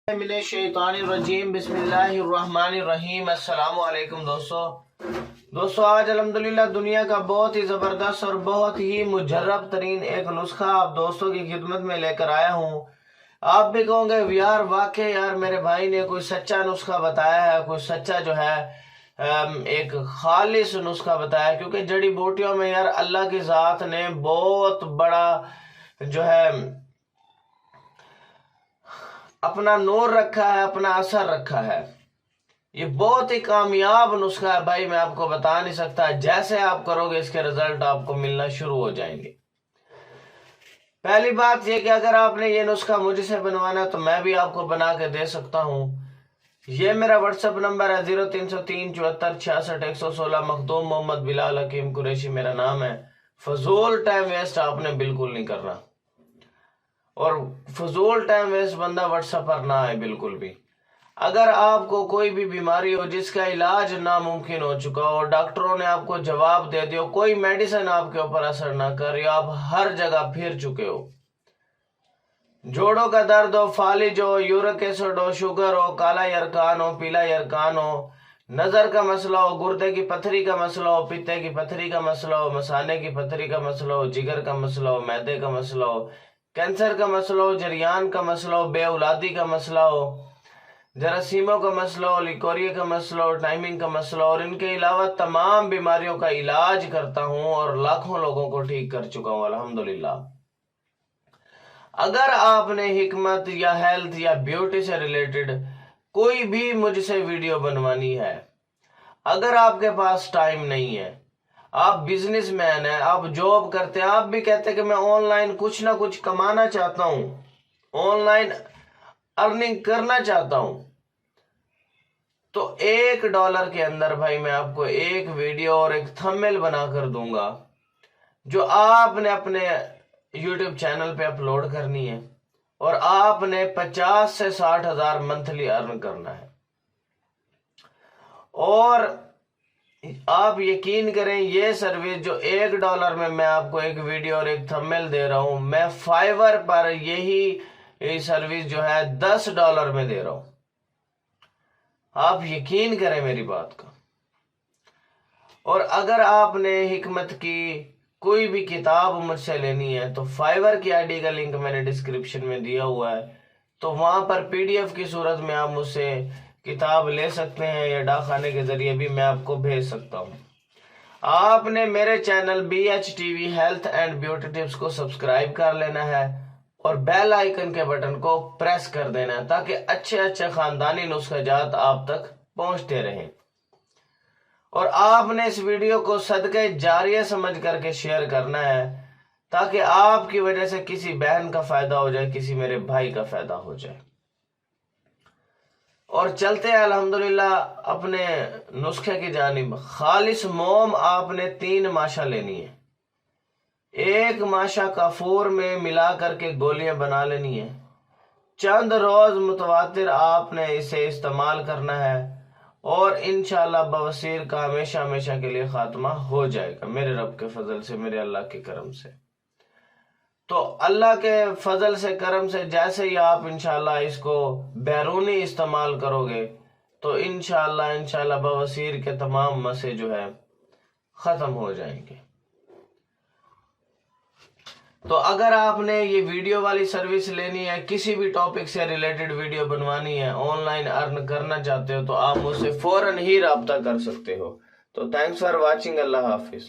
من الشیطان الرجیم بسم اللہ الرحمن الرحیم۔ السلام علیکم دوستو آج الحمدللہ دنیا کا بہت ہی زبردست اور بہت ہی مجرب ترین ایک نسخہ آپ دوستوں کی خدمت میں لے کر آیا ہوں۔ آپ بھی کہوں گے یار واقعی یار میرے بھائی نے کوئی سچا نسخہ بتایا ہے، کوئی سچا جو ہے ایک خالص نسخہ بتایا، کیونکہ جڑی بوٹیوں میں یار اللہ کی ذات نے بہت بڑا جو ہے اپنا نور رکھا ہے، اپنا اثر رکھا ہے۔ یہ بہت ہی کامیاب نسخہ ہے بھائی، میں آپ کو بتا نہیں سکتا۔ جیسے آپ کرو گے اس کے رزلٹ آپ کو ملنا شروع ہو جائیں گے۔ پہلی بات یہ کہ اگر آپ نے یہ نسخہ مجھ سے بنوانا ہے تو میں بھی آپ کو بنا کے دے سکتا ہوں۔ یہ میرا واٹس ایپ نمبر ہے 0303 74 66 116۔ مخدوم محمد بلال حکیم قریشی میرا نام ہے۔ فضول ٹائم ویسٹ آپ نے بالکل نہیں کرنا، اور فضول ٹائم ویسٹ بندہ واٹس ایپ پر نہ آئے بالکل بھی۔ اگر آپ کو کوئی بھی بیماری ہو جس کا علاج ناممکن ہو چکا ہو، ڈاکٹروں نے آپ کو جواب دے دیا، کوئی میڈیسن آپ کے اوپر اثر نہ کر رہی، آپ ہر جگہ پھر چکے ہو، جوڑوں کا درد ہو، فالج ہو، یورک ایسڈ ہو، شوگر ہو، کالا یرکان ہو، پیلا یرکان ہو، نظر کا مسئلہ ہو، گردے کی پتھری کا مسئلہ ہو، پیتے کی پتھری کا مسئلہ ہو، مثانے کی پتھری کا مسئلہ ہو، جگر کا مسئلہ ہو، معدے کا مسئلہ ہو، کینسر کا مسئلہ ہو، جریان کا مسئلہ ہو، بے اولادی کا مسئلہ ہو، جراثیموں کا مسئلہ ہو، لیکوریا کا مسئلہ ہو، ٹائمنگ کا مسئلہ ہو، اور ان کے علاوہ تمام بیماریوں کا علاج کرتا ہوں اور لاکھوں لوگوں کو ٹھیک کر چکا ہوں الحمدللہ۔ اگر آپ نے حکمت یا ہیلتھ یا بیوٹی سے ریلیٹڈ کوئی بھی مجھ سے ویڈیو بنوانی ہے، اگر آپ کے پاس ٹائم نہیں ہے، آپ بزنس مین ہیں، آپ جاب کرتے ہیں، آپ بھی کہتے ہیں کہ میں آن لائن کچھ نہ کچھ کمانا چاہتا ہوں، آن لائن ارننگ کرنا چاہتا ہوں، تو $1 کے اندر بھائی میں آپ کو ایک ویڈیو اور ایک تھمبنیل بنا کر دوں گا، جو آپ نے اپنے یوٹیوب چینل پہ اپلوڈ کرنی ہے، اور آپ نے 50 سے 60 ہزار منتھلی ارن کرنا ہے۔ اور آپ یقین کریں یہ سروس جو $1 میں آپ کو ایک ویڈیو اور ایک تھمبنیل دے رہا ہوں، میں فائیور پر یہی سروس جو ہے $10 میں دے رہا ہوں۔ آپ یقین کریں میری بات کا۔ اور اگر آپ نے حکمت کی کوئی بھی کتاب مجھ سے لینی ہے تو فائیور کی آئی ڈی کا لنک میں نے ڈسکرپشن میں دیا ہوا ہے، تو وہاں پر PDF کی صورت میں آپ مجھ سے کتاب لے سکتے ہیں، یا ڈاک خانے کے ذریعے بھی میں آپ کو بھیج سکتا ہوں۔ آپ نے میرے channel BHTV health and beauty tips کو سبسکرائب کر لینا ہے، اور بیل آئیکن کے بٹن کو پریس کر دینا ہے، تاکہ اچھے خاندانی نسخہ جات آپ تک پہنچتے رہیں۔ اور آپ نے اس ویڈیو کو صدقہ جاریہ سمجھ کر کے شیئر کرنا ہے، تاکہ آپ کی وجہ سے کسی بہن کا فائدہ ہو جائے، کسی میرے بھائی کا فائدہ ہو جائے۔ اور چلتے ہیں الحمدللہ اپنے نسخے کی جانب۔ خالص موم آپ نے 3 ماشا لینی ہے، 1 ماشا کافور میں ملا کر کے گولیاں بنا لینی ہے، چند روز متواتر آپ نے اسے استعمال کرنا ہے، اور انشاءاللہ بواسیر کا ہمیشہ کے لیے خاتمہ ہو جائے گا میرے رب کے فضل سے، میرے اللہ کے کرم سے۔ تو اللہ کے فضل سے کرم سے جیسے ہی آپ انشاءاللہ اس کو بیرونی استعمال کرو گے تو انشاءاللہ بواسیر کے تمام مسئلے جو ہے ختم ہو جائیں گے۔ تو اگر آپ نے یہ ویڈیو والی سروس لینی ہے، کسی بھی ٹاپک سے ریلیٹڈ ویڈیو بنوانی ہے، آن لائن ارن کرنا چاہتے ہو، تو آپ مجھ سے فوراً ہی رابطہ کر سکتے ہو۔ تو تھینکس فار واچنگ، اللہ حافظ۔